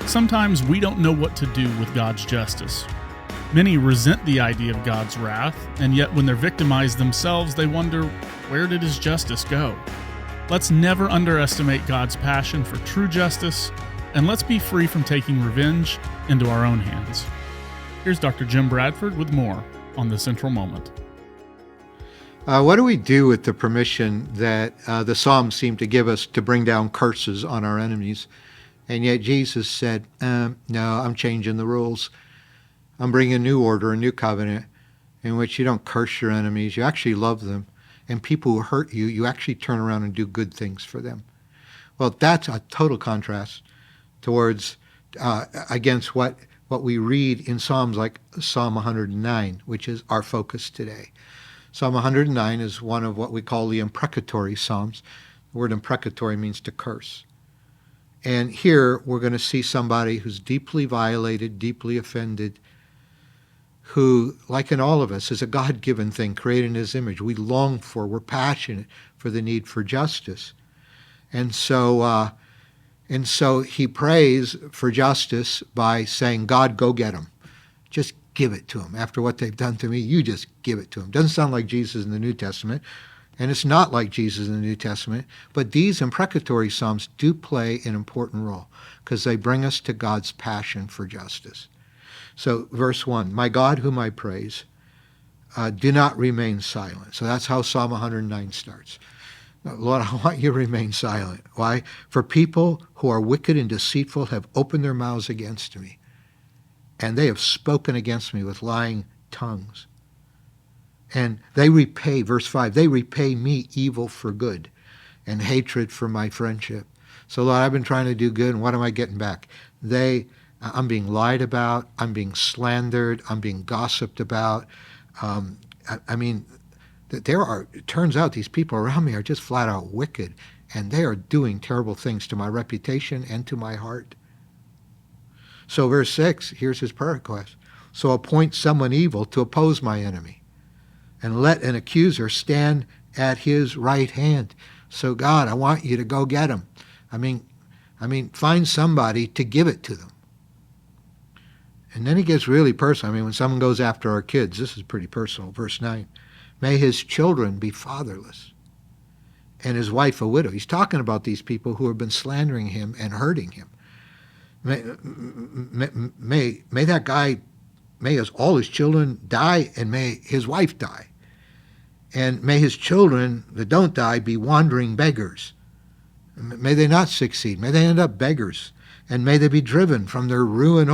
Sometimes we don't know what to do with God's justice. Many resent the idea of God's wrath, and yet when they're victimized themselves, they wonder, where did his justice go? Let's never underestimate God's passion for true justice, and let's be free from taking revenge into our own hands. Here's Dr. Jim Bradford with more on The Central Moment. What do we do with the permission that the Psalms seem to give us to bring down curses on our enemies? And yet Jesus said, no, I'm changing the rules. I'm bringing a new order, a new covenant, in which you don't curse your enemies. You actually love them. And people who hurt you, you actually turn around and do good things for them. Well, that's a total contrast towards, against what we read in Psalms like Psalm 109, which is our focus today. Psalm 109 is one of what we call the imprecatory Psalms. The word imprecatory means to curse. And here we're going to see somebody who's deeply violated, deeply offended, who, like in all of us, is a God-given thing, created in his image. We long for, we're passionate for the need for justice. And so he prays for justice by saying, God, go get them. Just give it to them. After what they've done to me, you just give it to them. Doesn't sound like Jesus in the New Testament, and it's not like Jesus in the New Testament, but these imprecatory Psalms do play an important role because they bring us to God's passion for justice. So verse 1, my God whom I praise, do not remain silent. So that's how Psalm 109 starts. Lord, I want you to remain silent. Why? For people who are wicked and deceitful have opened their mouths against me, and they have spoken against me with lying tongues. And they repay, verse 5, they repay me evil for good and hatred for my friendship. So Lord, I've been trying to do good, and what am I getting back? I'm being lied about, I'm being slandered, I'm being gossiped about. It turns out these people around me are just flat out wicked, and they are doing terrible things to my reputation and to my heart. So verse 6, here's his prayer request. So appoint someone evil to oppose my enemy, and let an accuser stand at his right hand. So God, I want you to go get him. I mean, find somebody to give it to them. And then he gets really personal. When someone goes after our kids, this is pretty personal. Verse 9, may his children be fatherless and his wife a widow. He's talking about these people who have been slandering him and hurting him. May that guy, all his children die, and may his wife die. And may his children that don't die be wandering beggars. May they not succeed. May they end up beggars. And may they be driven from their ruin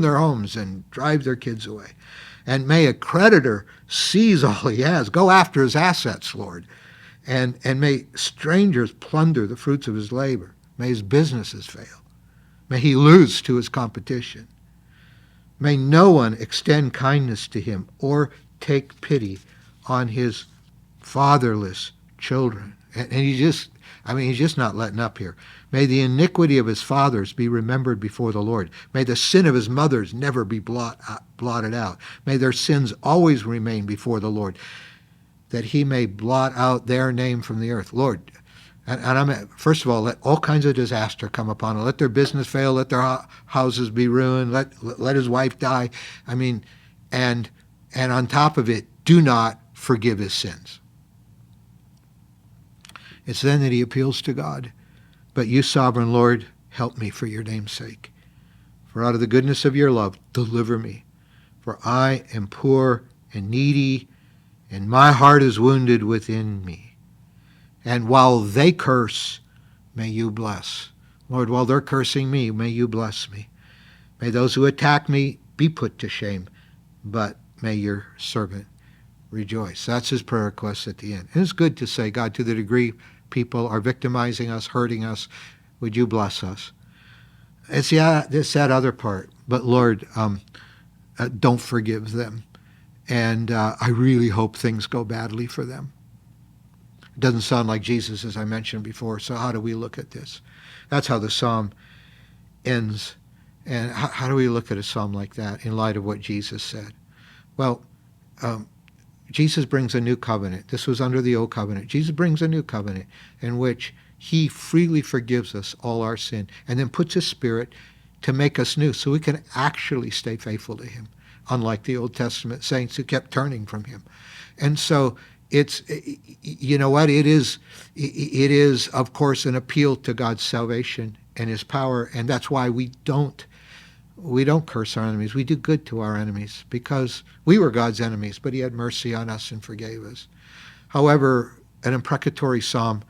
their homes and drive their kids away. And may a creditor seize all he has, go after his assets, Lord. And may strangers plunder the fruits of his labor. May his businesses fail. May he lose to his competition. May no one extend kindness to him or take pity on his fatherless children. And he's just not letting up here. May the iniquity of his fathers be remembered before the Lord. May the sin of his mothers never be blotted out. May their sins always remain before the Lord, that he may blot out their name from the earth. Lord, first of all, let all kinds of disaster come upon them. Let their business fail. Let their houses be ruined. Let his wife die. And on top of it, do not forgive his sins. It's then that he appeals to God. But you, sovereign Lord, help me for your name's sake. For out of the goodness of your love, deliver me. For I am poor and needy, and my heart is wounded within me. And while they curse, may you bless. Lord, while they're cursing me, may you bless me. May those who attack me be put to shame, but may your servant rejoice. That's his prayer request at the end. And it's good to say, God, to the degree people are victimizing us, hurting us, would you bless us? It's that other part. But Lord, don't forgive them. And I really hope things go badly for them. It doesn't sound like Jesus, as I mentioned before. So how do we look at this? That's how the psalm ends. And how do we look at a psalm like that in light of what Jesus said? Well, Jesus brings a new covenant. This was under the old covenant. Jesus brings a new covenant in which he freely forgives us all our sin and then puts his Spirit to make us new so we can actually stay faithful to him, unlike the Old Testament saints who kept turning from him. And so it's, you know what, it is, of course, an appeal to God's salvation and his power, and that's why we don't curse our enemies. We do good to our enemies because we were God's enemies, but he had mercy on us and forgave us. However, an imprecatory psalm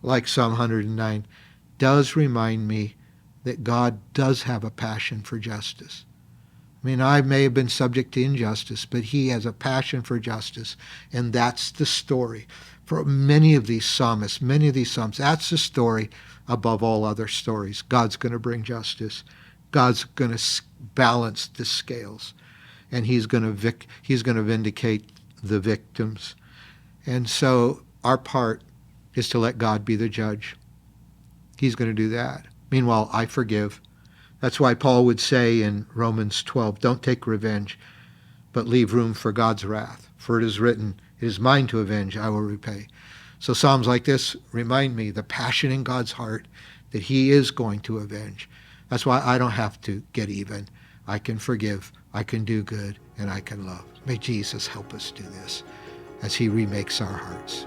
like Psalm 109 does remind me that God does have a passion for justice. I mean, I may have been subject to injustice, but he has a passion for justice, and that's the story. For many of these psalmists, many of these psalms, that's the story above all other stories. God's going to bring justice. God's going to balance the scales, and he's going to vindicate the victims. And so our part is to let God be the judge. He's going to do that. Meanwhile, I forgive. That's why Paul would say in Romans 12, don't take revenge, but leave room for God's wrath. For it is written, it is mine to avenge, I will repay. So Psalms like this remind me the passion in God's heart that he is going to avenge. That's why I don't have to get even. I can forgive, I can do good, and I can love. May Jesus help us do this as he remakes our hearts.